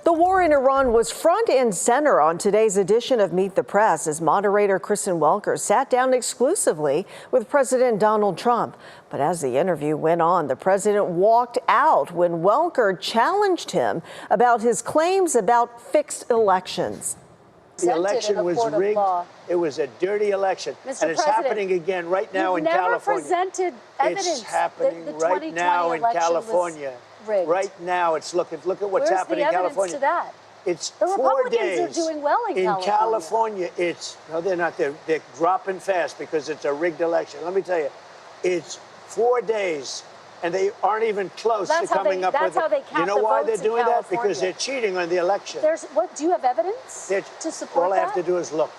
The war in Iran was front and center on today's edition of Meet the Press as moderator Kristen Welker sat down exclusively with President Donald Trump. But as the interview went on, the president walked out when Welker challenged him about his claims about fixed elections. The election was rigged. It was a dirty election. And it's happening again right now in California. Presented evidence. It's happening right now in California. Right now, look at what's happening in California. To that? It's the 4 days. The Republicans are doing well in California. No, they're not. They're dropping fast because it's a rigged election. Let me tell you, it's 4 days, and they aren't even close to coming up with it. You know why they're doing that? Because they're cheating on the election. Do you have evidence to support that? All I have to do is look.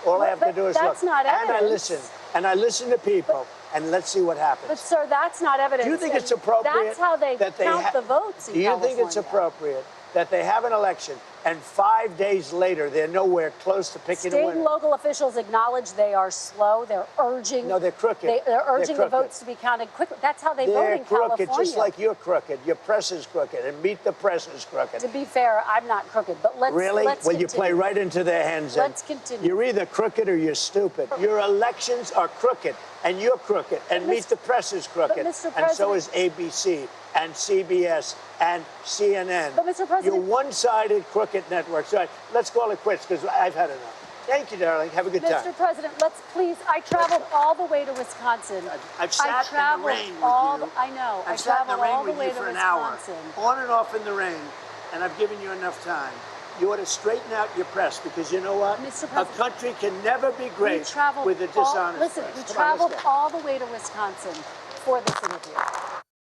All I have to do is look. That's not evidence. And I listen to people. And let's see what happens. But, sir, that's not evidence. Do you think it's appropriate? That's how they count the votes in California. Do you think it's appropriate that they have an election and 5 days later they're nowhere close to picking a winner? State and local officials acknowledge they are slow. They're urging. No, they're crooked. They're urging the votes to be counted quickly. That's how they vote in California. They're crooked, just like you're crooked. Your press is crooked, and Meet the Press is crooked. To be fair, I'm not crooked, but let's Well, you play right into their hands. Let's continue. You're either crooked or you're stupid. Your elections are crooked, and you're crooked, and Meet the Press is crooked, and so is ABC and CBS and CNN. But, Mr. President, you're one-sided crooked networks. All right, let's call it quits because I've had enough. Thank you, darling. Have a good time. Mr. President, let's please. I traveled all the way to Wisconsin. I've sat in the rain with you. I know. I've sat in the rain with you for an hour, on and off in the rain, and I've given you enough time. You ought to straighten out your press because you know what? A country can never be great with a dishonest press. Listen, we traveled all the way to Wisconsin for this interview.